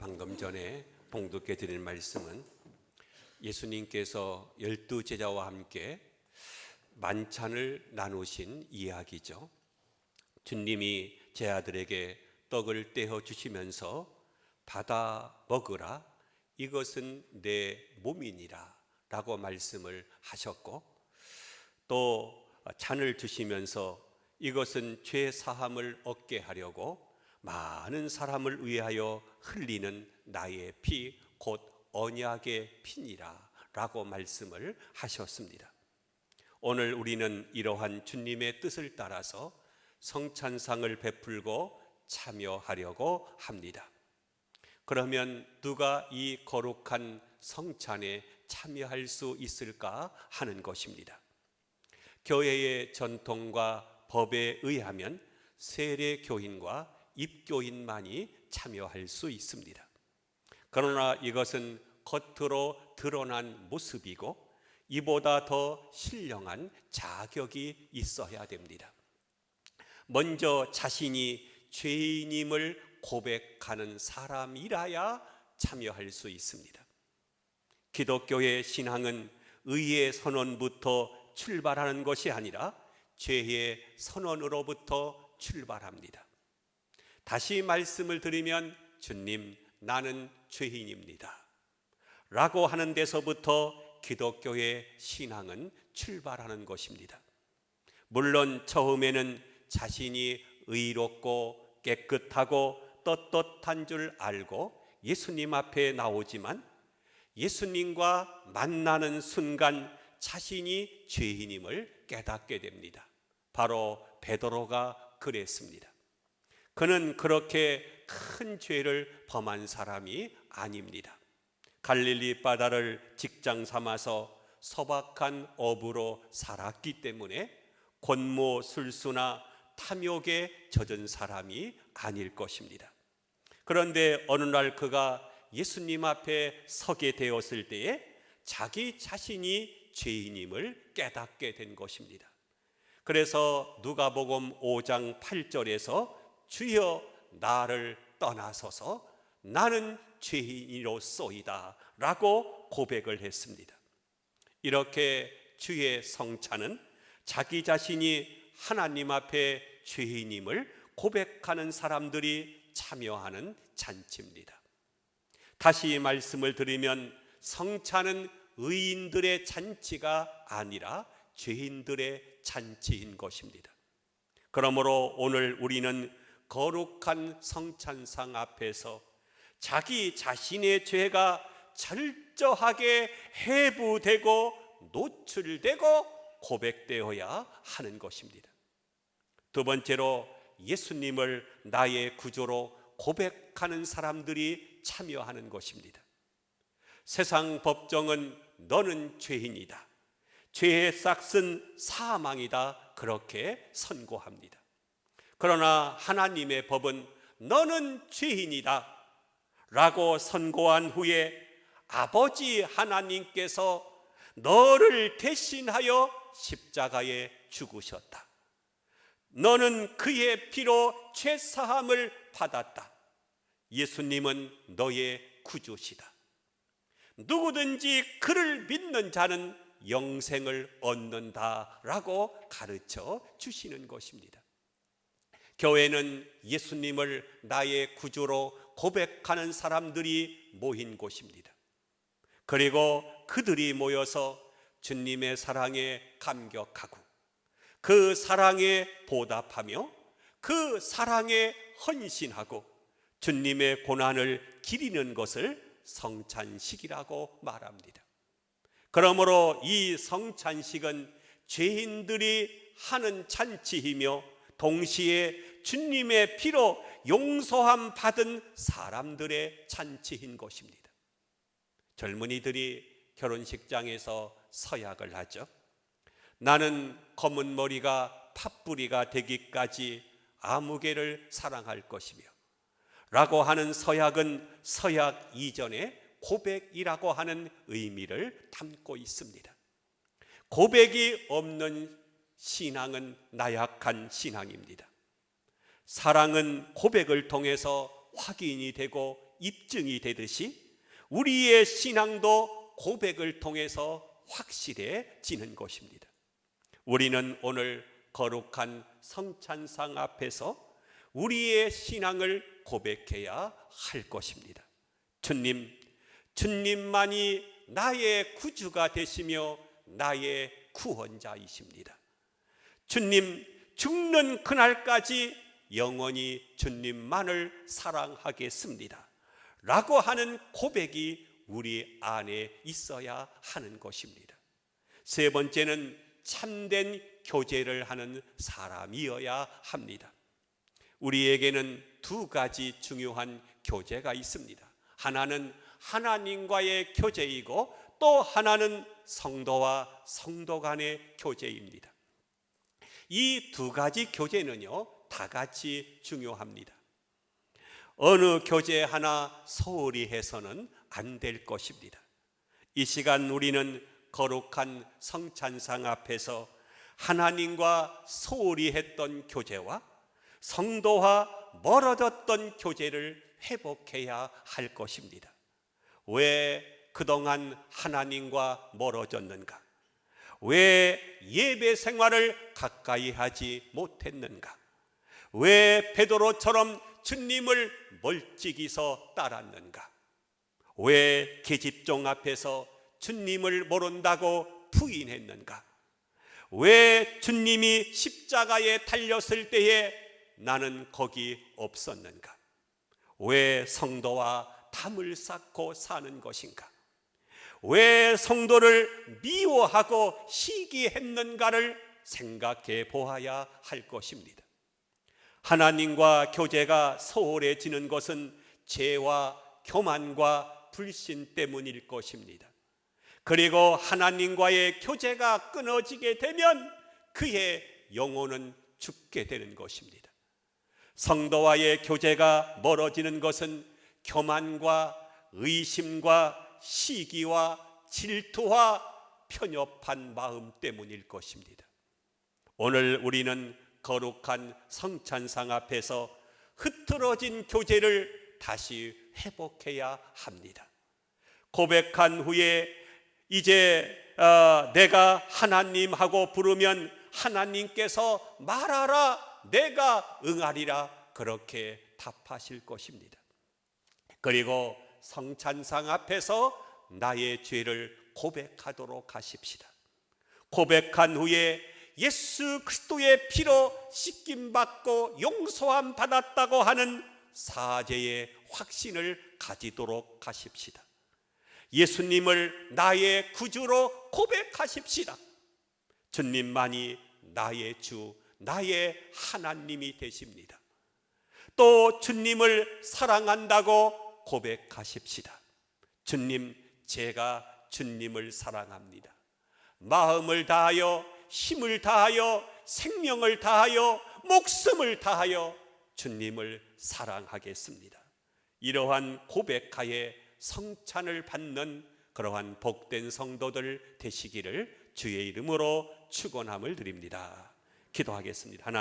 방금 전에 봉독해 드린 말씀은 예수님께서 12제자와 함께 만찬을 나누신 이야기죠. 주님이 제자들에게 떡을 떼어 주시면서 받아 먹으라, 이것은 내 몸이니라 라고 말씀을 하셨고, 또 잔을 주시면서 이것은 죄 사함을 얻게 하려고 많은 사람을 위하여 흘리는 나의 피, 곧 언약의 피니라 라고 말씀을 하셨습니다. 오늘 우리는 이러한 주님의 뜻을 따라서 성찬상을 베풀고 참여하려고 합니다. 그러면 누가 이 거룩한 성찬에 참여할 수 있을까 하는 것입니다. 교회의 전통과 법에 의하면 세례교인과 입교인만이 참여할 수 있습니다. 그러나 이것은 겉으로 드러난 모습이고 이보다 더 신령한 자격이 있어야 됩니다. 먼저 자신이 죄인임을 고백하는 사람이라야 참여할 수 있습니다. 기독교의 신앙은 의의 선언부터 출발하는 것이 아니라 죄의 선언으로부터 출발합니다. 다시 말씀을 드리면, 주님, 나는 죄인입니다 라고 하는 데서부터 기독교의 신앙은 출발하는 것입니다. 물론 처음에는 자신이 의롭고 깨끗하고 떳떳한 줄 알고 예수님 앞에 나오지만 예수님과 만나는 순간 자신이 죄인임을 깨닫게 됩니다. 바로 베드로가 그랬습니다. 그는 그렇게 큰 죄를 범한 사람이 아닙니다. 갈릴리 바다를 직장 삼아서 소박한 어부로 살았기 때문에 권모술수나 탐욕에 젖은 사람이 아닐 것입니다. 그런데 어느 날 그가 예수님 앞에 서게 되었을 때에 자기 자신이 죄인임을 깨닫게 된 것입니다. 그래서 누가복음 5장 8절에서 주여 나를 떠나소서 나는 죄인이로소이다 라고 고백을 했습니다. 이렇게 주의 성찬은 자기 자신이 하나님 앞에 죄인임을 고백하는 사람들이 참여하는 잔치입니다. 다시 말씀을 드리면 성찬은 의인들의 잔치가 아니라 죄인들의 잔치인 것입니다. 그러므로 오늘 우리는 거룩한 성찬상 앞에서 자기 자신의 죄가 철저하게 해부되고 노출되고 고백되어야 하는 것입니다. 두 번째로 예수님을 나의 구주로 고백하는 사람들이 참여하는 것입니다. 세상 법정은 너는 죄인이다, 죄의 싹은 사망이다, 그렇게 선고합니다. 그러나 하나님의 법은 너는 죄인이다 라고 선고한 후에 아버지 하나님께서 너를 대신하여 십자가에 죽으셨다. 너는 그의 피로 죄사함을 받았다. 예수님은 너의 구주시다. 누구든지 그를 믿는 자는 영생을 얻는다 라고 가르쳐 주시는 것입니다. 교회는 예수님을 나의 구주로 고백하는 사람들이 모인 곳입니다. 그리고 그들이 모여서 주님의 사랑에 감격하고 그 사랑에 보답하며 그 사랑에 헌신하고 주님의 고난을 기리는 것을 성찬식이라고 말합니다. 그러므로 이 성찬식은 죄인들이 하는 잔치이며 동시에 주님의 피로 용서함 받은 사람들의 잔치인 것입니다. 젊은이들이 결혼식장에서 서약을 하죠. 나는 검은 머리가 팥뿌리가 되기까지 아무개를 사랑할 것이며 라고 하는 서약은 서약 이전에 고백이라고 하는 의미를 담고 있습니다. 고백이 없는 신앙은 나약한 신앙입니다. 사랑은 고백을 통해서 확인이 되고 입증이 되듯이 우리의 신앙도 고백을 통해서 확실해지는 것입니다. 우리는 오늘 거룩한 성찬상 앞에서 우리의 신앙을 고백해야 할 것입니다. 주님만이 나의 구주가 되시며 나의 구원자이십니다. 주님, 죽는 그날까지 영원히 주님만을 사랑하겠습니다 라고 하는 고백이 우리 안에 있어야 하는 것입니다. 세 번째는 참된 교제를 하는 사람이어야 합니다. 우리에게는 두 가지 중요한 교제가 있습니다. 하나는 하나님과의 교제이고 또 하나는 성도와 성도 간의 교제입니다. 이 두 가지 교제는요, 다 같이 중요합니다. 어느 교제 하나 소홀히 해서는 안 될 것입니다. 이 시간 우리는 거룩한 성찬상 앞에서 하나님과 소홀히 했던 교제와 성도와 멀어졌던 교제를 회복해야 할 것입니다. 왜 그동안 하나님과 멀어졌는가? 왜 예배 생활을 가까이 하지 못했는가? 왜 베드로처럼 주님을 멀찍이서 따랐는가? 왜 계집종 앞에서 주님을 모른다고 부인했는가? 왜 주님이 십자가에 달렸을 때에 나는 거기 없었는가? 왜 성도와 담을 쌓고 사는 것인가? 왜 성도를 미워하고 시기했는가를 생각해 보아야 할 것입니다. 하나님과 교제가 소홀해지는 것은 죄와 교만과 불신 때문일 것입니다. 그리고 하나님과의 교제가 끊어지게 되면 그의 영혼은 죽게 되는 것입니다. 성도와의 교제가 멀어지는 것은 교만과 의심과 시기와 질투와 편협한 마음 때문일 것입니다. 오늘 우리는 거룩한 성찬상 앞에서 흐트러진 교제를 다시 회복해야 합니다. 고백한 후에 이제 내가 하나님 하고 부르면 하나님께서 말하라, 내가 응하리라, 그렇게 답하실 것입니다. 그리고 성찬상 앞에서 나의 죄를 고백하도록 하십시다. 고백한 후에 예수 그리스도의 피로 씻김받고 용서함 받았다고 하는 사죄의 확신을 가지도록 하십시다. 예수님을 나의 구주로 고백하십시다. 주님만이 나의 주, 나의 하나님이 되십니다. 또 주님을 사랑한다고 고백하십시다. 주님, 제가 주님을 사랑합니다. 마음을 다하여, 힘을 다하여, 생명을 다하여, 목숨을 다하여 주님을 사랑하겠습니다. 이러한 고백하에 성찬을 받는 그러한 복된 성도들 되시기를 주의 이름으로 축원함을 드립니다. 기도하겠습니다. 하나님,